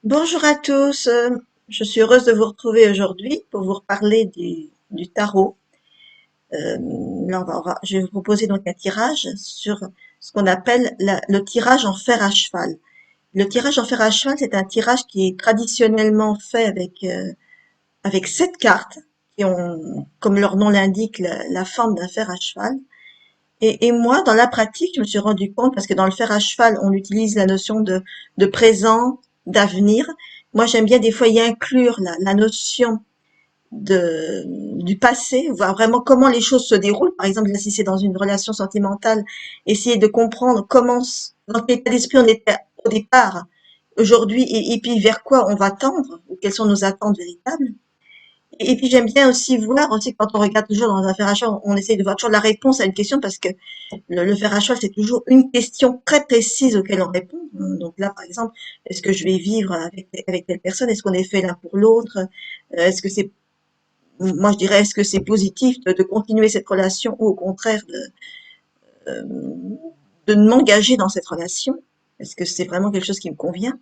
Bonjour à tous, je suis heureuse de vous retrouver aujourd'hui pour vous reparler du tarot. Là, je vais vous proposer donc un tirage sur ce qu'on appelle le tirage en fer à cheval. Le tirage en fer à cheval, c'est un tirage qui est traditionnellement fait avec 7 cartes qui ont, comme leur nom l'indique, la forme d'un fer à cheval. Et moi, dans la pratique, je me suis rendu compte, parce que dans le fer à cheval, on utilise la notion de présent, d'avenir. Moi, j'aime bien des fois y inclure la notion du passé, voir vraiment comment les choses se déroulent. Par exemple, là, si c'est dans une relation sentimentale, essayer de comprendre dans quel état d'esprit on était au départ, aujourd'hui, et puis vers quoi on va tendre, ou quelles sont nos attentes véritables. Et puis j'aime bien aussi voir aussi quand on regarde toujours dans un fer à cheval, on essaye de voir toujours la réponse à une question parce que le fer à cheval, c'est toujours une question très précise auquel on répond. Donc là, par exemple, est-ce que je vais vivre avec telle personne? Est-ce qu'on est fait l'un pour l'autre? Est-ce que c'est, moi je dirais, est-ce que c'est positif de continuer cette relation ou au contraire euh, de m'engager dans cette relation? Est-ce que c'est vraiment quelque chose qui me convient?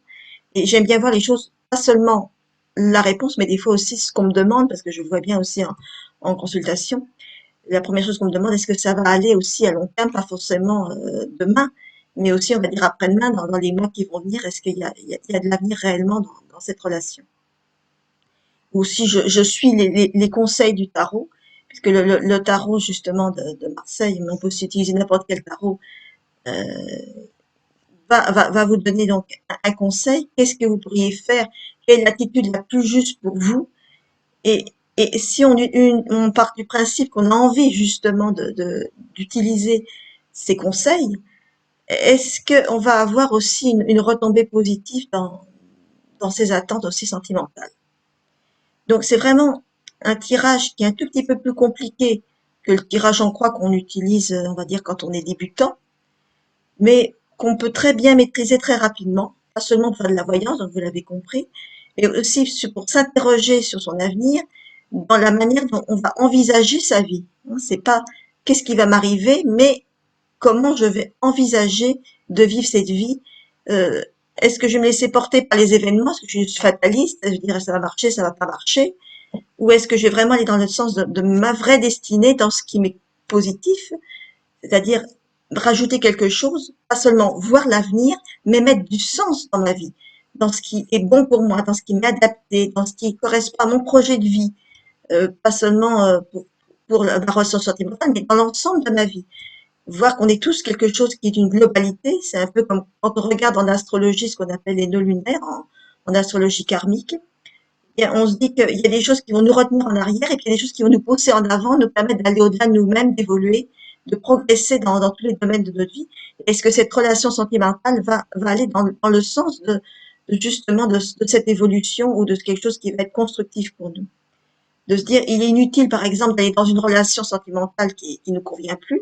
Et j'aime bien voir les choses, pas seulement la réponse, mais des fois aussi ce qu'on me demande, parce que je le vois bien aussi en consultation. La première chose qu'on me demande, est-ce que ça va aller aussi à long terme, pas forcément demain, mais aussi, on va dire, après-demain, dans les mois qui vont venir, est-ce qu'il y a de l'avenir réellement dans cette relation? Ou si je suis les conseils du tarot, puisque le tarot, justement, de Marseille, mais on peut aussi utiliser n'importe quel tarot, euh, va vous donner donc un conseil. Qu'est-ce que vous pourriez faire? Quelle est l'attitude la plus juste pour vous? Et, et si on part du principe qu'on a envie justement d'utiliser ces conseils, est-ce qu'on va avoir aussi une retombée positive dans ces attentes aussi sentimentales? Donc c'est vraiment un tirage qui est un tout petit peu plus compliqué que le tirage en croix qu'on utilise, on va dire, quand on est débutant, mais qu'on peut très bien maîtriser très rapidement, pas seulement pour faire de la voyance, donc vous l'avez compris, mais aussi pour s'interroger sur son avenir, dans la manière dont on va envisager sa vie. C'est pas qu'est-ce qui va m'arriver, mais comment je vais envisager de vivre cette vie. Euh, Est-ce que je vais me laisser porter par les événements? Est-ce que je suis fataliste? Je dirais ça va marcher, ça va pas marcher? Ou est-ce que je vais vraiment aller dans le sens de ma vraie destinée, dans ce qui m'est positif? C'est-à-dire rajouter quelque chose, pas seulement voir l'avenir, mais mettre du sens dans ma vie, dans ce qui est bon pour moi, dans ce qui m'est adapté, dans ce qui correspond à mon projet de vie, pas seulement pour la relation sentimentale, mais dans l'ensemble de ma vie. Voir qu'on est tous quelque chose qui est une globalité, c'est un peu comme quand on regarde en astrologie ce qu'on appelle les nœuds lunaires, en astrologie karmique, et on se dit qu'il y a des choses qui vont nous retenir en arrière et puis il y a des choses qui vont nous pousser en avant, nous permettre d'aller au-delà de nous-mêmes, d'évoluer, de progresser dans tous les domaines de notre vie. Est-ce que cette relation sentimentale va aller dans le sens justement de cette évolution ou de quelque chose qui va être constructif pour nous? De se dire, il est inutile, par exemple, d'aller dans une relation sentimentale qui ne convient plus,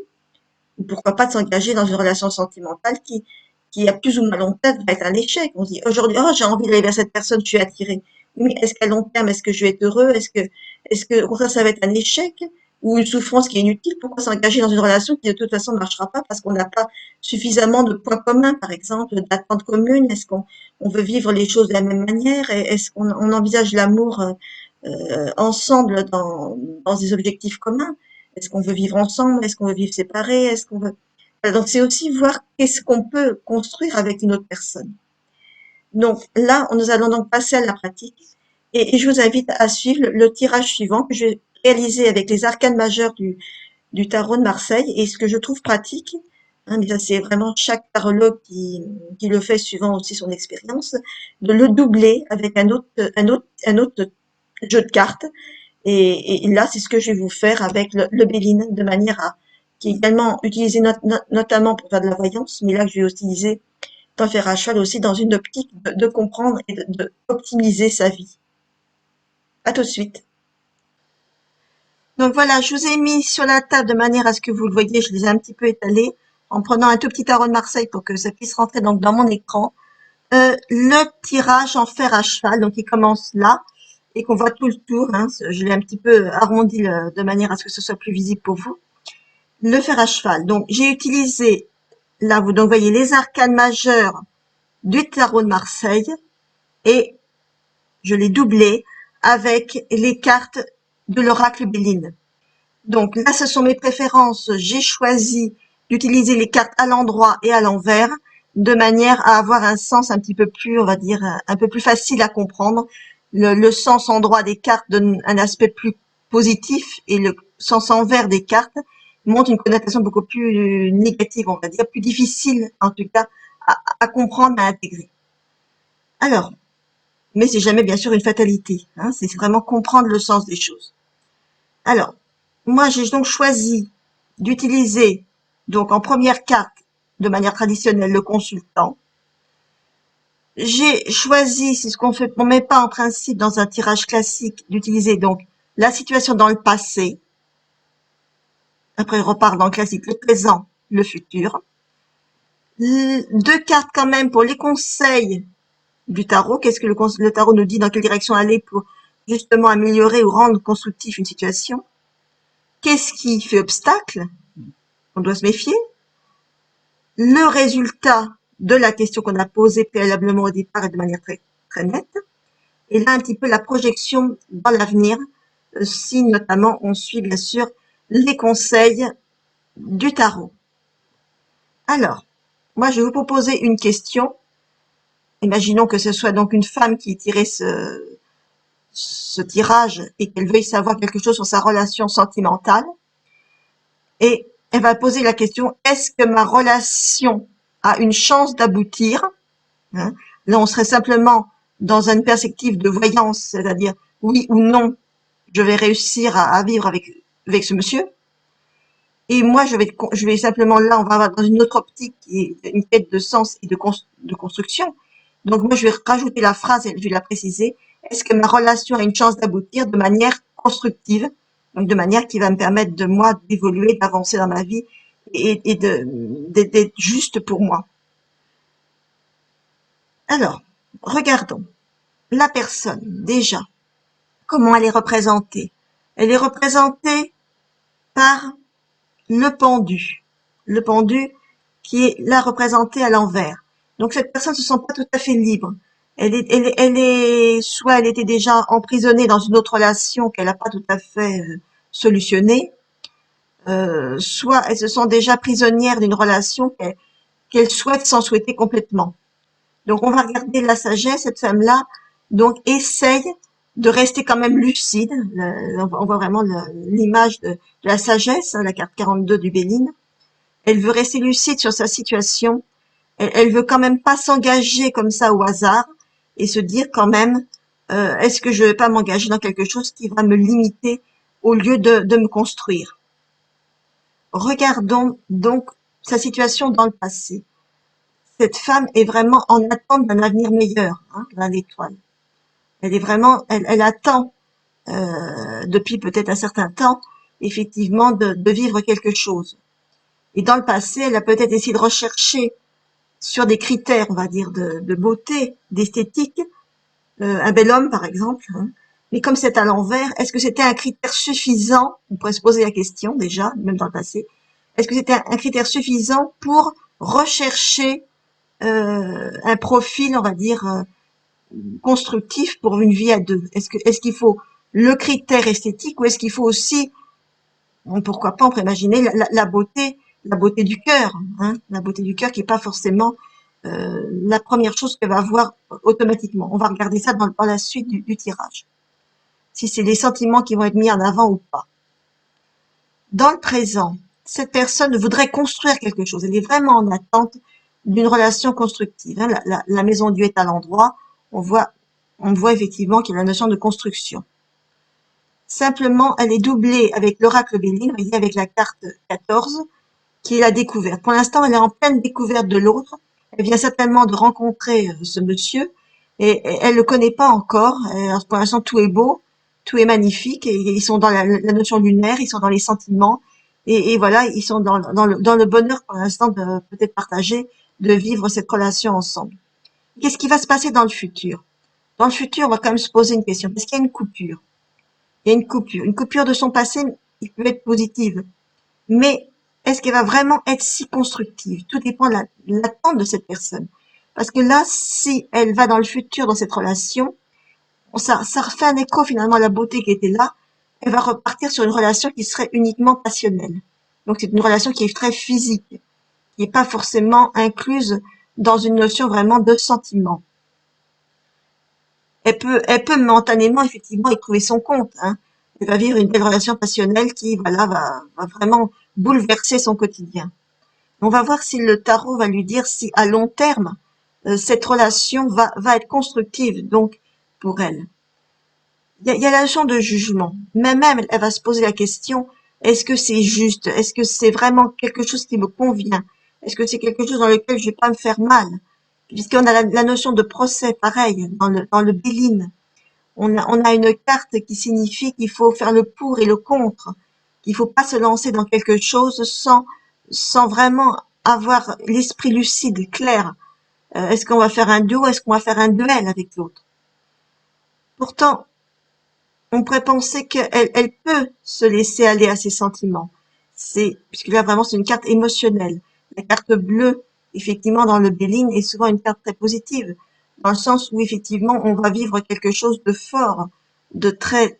ou pourquoi pas de s'engager dans une relation sentimentale qui à plus ou moins long terme va être un échec. On se dit aujourd'hui, oh, j'ai envie d'aller vers cette personne, je suis attirée. Mais est-ce qu'à long terme, est-ce que je vais être heureux? Au contraire, ça va être un échec ou une souffrance qui est inutile? Pourquoi s'engager dans une relation qui de toute façon ne marchera pas parce qu'on n'a pas suffisamment de points communs, par exemple, d'attentes communes? Est-ce qu'on veut vivre les choses de la même manière? Est-ce qu'on envisage l'amour ensemble dans des objectifs communs? Est-ce qu'on veut vivre ensemble? Est-ce qu'on veut vivre séparés? Est-ce qu'on veut... Voilà, donc c'est aussi voir qu'est-ce qu'on peut construire avec une autre personne. Donc là, nous allons donc passer à la pratique et je vous invite à suivre le tirage suivant que je vais réaliser avec les arcanes majeurs du tarot de Marseille et ce que je trouve pratique, hein, mais ça c'est vraiment chaque tarologue qui le fait suivant aussi son expérience, de le doubler avec un autre jeu de cartes et là, c'est ce que je vais vous faire avec le Béline, de manière à qui est également utilisé notamment pour faire de la voyance, mais là, je vais utiliser dans le fer à cheval aussi dans une optique de comprendre et optimiser sa vie. À tout de suite. Donc voilà, je vous ai mis sur la table de manière à ce que vous le voyez, je les ai un petit peu étalés en prenant un tout petit tarot de Marseille pour que ça puisse rentrer donc dans mon écran. Le tirage en fer à cheval, donc il commence là et qu'on voit tout le tour. Hein, je l'ai un petit peu arrondi de manière à ce que ce soit plus visible pour vous. Le fer à cheval. Donc j'ai utilisé là vous donc voyez les arcanes majeures du tarot de Marseille et je l'ai doublé avec les cartes de l'oracle Béline. Donc là, ce sont mes préférences. J'ai choisi d'utiliser les cartes à l'endroit et à l'envers de manière à avoir un sens un petit peu plus, on va dire, un peu plus facile à comprendre. Le sens endroit des cartes donne un aspect plus positif et le sens envers des cartes montre une connotation beaucoup plus négative, on va dire, plus difficile en tout cas à comprendre, à intégrer. Alors, mais c'est jamais bien sûr une fatalité, hein, c'est vraiment comprendre le sens des choses. Alors, moi j'ai donc choisi d'utiliser donc en première carte de manière traditionnelle le consultant. J'ai choisi, c'est ce qu'on fait, on met pas en principe dans un tirage classique, d'utiliser donc la situation dans le passé. Après, on repart dans le classique, le présent, le futur. Deux cartes quand même pour les conseils du tarot. Qu'est-ce que le tarot nous dit, dans quelle direction aller pour justement améliorer ou rendre constructif une situation? Qu'est-ce qui fait obstacle? On doit se méfier. Le résultat de la question qu'on a posée préalablement au départ et de manière très, très nette. Et là, un petit peu la projection dans l'avenir, si notamment on suit bien sûr les conseils du tarot. Alors, moi je vais vous proposer une question. Imaginons que ce soit donc une femme qui ait tiré ce tirage et qu'elle veuille savoir quelque chose sur sa relation sentimentale. Et elle va poser la question, est-ce que ma relation a une chance d'aboutir? Hein, là, on serait simplement dans une perspective de voyance, c'est-à-dire oui ou non, je vais réussir à vivre avec ce monsieur. Et moi, je vais simplement là, on va avoir dans une autre optique qui est une quête de sens et de construction. Donc moi, je vais rajouter la phrase et je vais la préciser. Est-ce que ma relation a une chance d'aboutir de manière constructive, donc de manière qui va me permettre de moi d'évoluer, d'avancer dans ma vie et d'être juste pour moi. Alors, regardons la personne déjà. Comment elle est représentée? Elle est représentée par le pendu. Le pendu qui est là représenté à l'envers. Donc cette personne ne se sent pas tout à fait libre. Soit elle était déjà emprisonnée dans une autre relation qu'elle n'a pas tout à fait solutionnée, soit elle se sent déjà prisonnière d'une relation qu'elle souhaite sans souhaiter complètement. Donc on va regarder la sagesse, cette femme-là, donc essaye de rester quand même lucide. On voit vraiment l'image de la sagesse, hein, la carte 42 du Béline. Elle veut rester lucide sur sa situation. Elle veut quand même pas s'engager comme ça au hasard et se dire quand même, est-ce que je vais pas m'engager dans quelque chose qui va me limiter au lieu de me construire. Regardons donc sa situation dans le passé. Cette femme est vraiment en attente d'un avenir meilleur, hein, dans l'étoile. Elle est vraiment, elle attend depuis peut-être un certain temps, effectivement, de vivre quelque chose. Et dans le passé, elle a peut-être essayé de rechercher sur des critères, on va dire, de beauté, d'esthétique, un bel homme, par exemple. Hein. Mais comme c'est à l'envers, est-ce que c'était un critère suffisant? On pourrait se poser la question déjà, même dans le passé. Est-ce que c'était un critère suffisant pour rechercher un profil, on va dire, constructif pour une vie à deux? Est-ce qu'il faut le critère esthétique ou est-ce qu'il faut aussi, pourquoi pas, on pourrait imaginer la beauté du cœur, hein, la beauté du cœur qui est pas forcément la première chose qu'elle va voir automatiquement. On va regarder ça dans la suite du tirage. Si c'est les sentiments qui vont être mis en avant ou pas. Dans le présent, cette personne voudrait construire quelque chose. Elle est vraiment en attente d'une relation constructive. Hein. La maison Dieu est à l'endroit. On voit effectivement qu'il y a la notion de construction. Simplement, elle est doublée avec l'oracle Béline, vous voyez, avec la carte 14, qui est la découverte. Pour l'instant, elle est en pleine découverte de l'autre. Elle vient certainement de rencontrer ce monsieur et elle le connaît pas encore. Pour l'instant, tout est beau, tout est magnifique. Et ils sont dans la notion lunaire, ils sont dans les sentiments et voilà, ils sont dans le bonheur pour l'instant de peut-être partager, de vivre cette relation ensemble. Qu'est-ce qui va se passer dans le futur? Dans le futur, on va quand même se poser une question. Est-ce qu'il y a une coupure? Il y a une coupure. Une coupure de son passé, il peut être positive. Mais est-ce qu'elle va vraiment être si constructive? Tout dépend de l'attente de cette personne. Parce que là, si elle va dans le futur dans cette relation, ça refait un écho finalement à la beauté qui était là. Elle va repartir sur une relation qui serait uniquement passionnelle. Donc c'est une relation qui est très physique, qui n'est pas forcément incluse dans une notion vraiment de sentiment. Elle peut momentanément effectivement y trouver son compte, hein. Elle va vivre une belle relation passionnelle qui, voilà, va vraiment bouleverser son quotidien. On va voir si le tarot va lui dire si à long terme, cette relation va être constructive, donc, pour elle. Il y a la notion de jugement. Même, elle va se poser la question, est-ce que c'est juste? Est-ce que c'est vraiment quelque chose qui me convient? Est-ce que c'est quelque chose dans lequel je vais pas me faire mal? Puisqu'on a la notion de procès, pareil, dans le Béline. On a une carte qui signifie qu'il faut faire le pour et le contre, qu'il faut pas se lancer dans quelque chose sans vraiment avoir l'esprit lucide, clair. Est-ce qu'on va faire un duo? Est-ce qu'on va faire un duel avec l'autre? Pourtant, on pourrait penser qu'elle peut se laisser aller à ses sentiments. Puisque là vraiment c'est une carte émotionnelle. La carte bleue, effectivement, dans le Béline est souvent une carte très positive, dans le sens où effectivement on va vivre quelque chose de fort, de très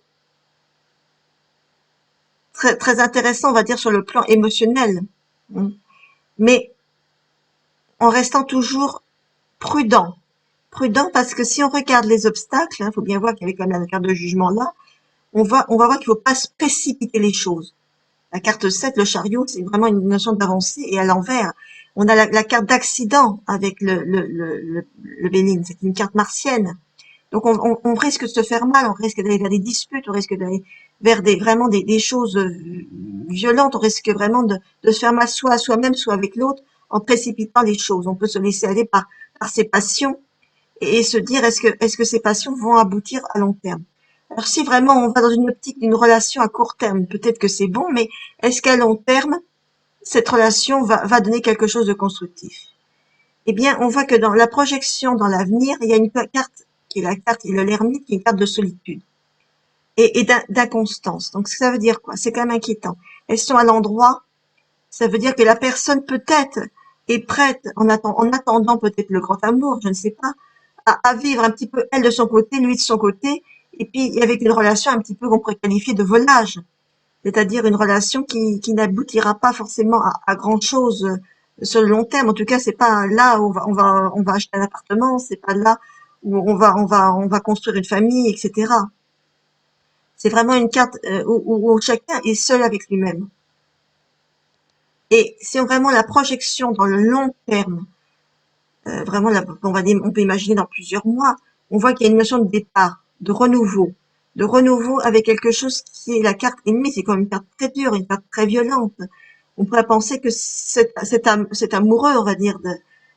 très très intéressant, on va dire, sur le plan émotionnel. Mais en restant toujours prudent. Prudent parce que si on regarde les obstacles, il faut bien voir qu'il y avait quand même la carte de jugement là, on va voir qu'il ne faut pas se précipiter les choses. La carte 7, le chariot, c'est vraiment une notion d'avancée et à l'envers. On a la carte d'accident avec le Béline, c'est une carte martienne. Donc on risque de se faire mal, on risque d'aller vers des disputes, on risque d'aller vers vraiment des choses violentes, on risque vraiment de se faire mal soit à soi-même, soit avec l'autre, en précipitant les choses. On peut se laisser aller par ses passions et se dire est-ce que ces passions vont aboutir à long terme. Alors si vraiment on va dans une optique d'une relation à court terme, peut-être que c'est bon, mais est-ce qu'à long terme, cette relation va donner quelque chose de constructif? Eh bien, on voit que dans la projection dans l'avenir, il y a une carte qui est la carte de l'ermite, qui est une carte de solitude et d'inconstance. Donc ça veut dire quoi? C'est quand même inquiétant. Elles sont à l'endroit, ça veut dire que la personne peut-être est prête, en attendant peut-être le grand amour, je ne sais pas, à vivre un petit peu elle de son côté, lui de son côté, et puis avec une relation un petit peu qu'on pourrait qualifier de volage, c'est-à-dire une relation qui n'aboutira pas forcément à grand chose sur le long terme. En tout cas, c'est pas là où on va acheter un appartement, c'est pas là où on va construire une famille, etc. C'est vraiment une carte où chacun est seul avec lui-même. Et si on vraiment la projection dans le long terme, vraiment, on peut imaginer dans plusieurs mois, on voit qu'il y a une notion de départ, de renouveau avec quelque chose qui est la carte ennemie. C'est quand même une carte très dure, une carte très violente. On pourrait penser que cet amoureux, on va dire,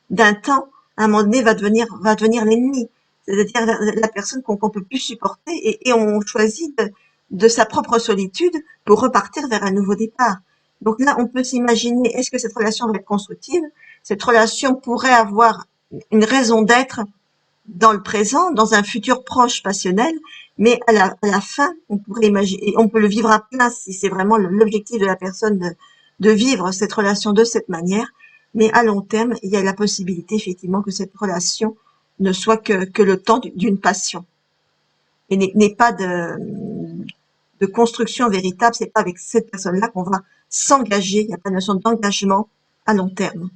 d'un temps, à un moment donné, va devenir l'ennemi. C'est-à-dire la personne qu'on peut plus supporter et on choisit de sa propre solitude pour repartir vers un nouveau départ. Donc là, on peut s'imaginer, est-ce que cette relation va être constructive? Cette relation pourrait avoir une raison d'être dans le présent, dans un futur proche passionnel, mais à la fin, on pourrait imaginer, on peut le vivre à plein si c'est vraiment l'objectif de la personne de vivre cette relation de cette manière, mais à long terme, il y a la possibilité effectivement que cette relation ne soit que le temps d'une passion et n'est pas de construction véritable, c'est pas avec cette personne-là qu'on va s'engager, il n'y a pas de notion d'engagement à long terme.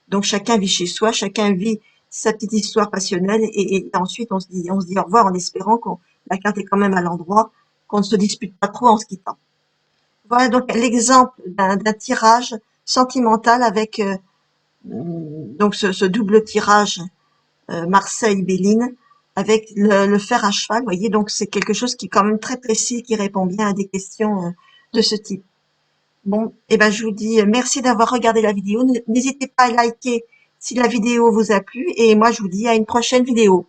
Donc chacun vit chez soi, chacun vit sa petite histoire passionnelle et ensuite on se dit au revoir en espérant que la carte est quand même à l'endroit, qu'on ne se dispute pas trop en se quittant. Voilà donc l'exemple d'un tirage sentimental avec donc ce double tirage Marseille-Béline avec le fer à cheval. Vous voyez, donc c'est quelque chose qui est quand même très précis, qui répond bien à des questions de ce type. Bon, et ben je vous dis merci d'avoir regardé la vidéo. N'hésitez pas à liker si la vidéo vous a plu et moi je vous dis à une prochaine vidéo.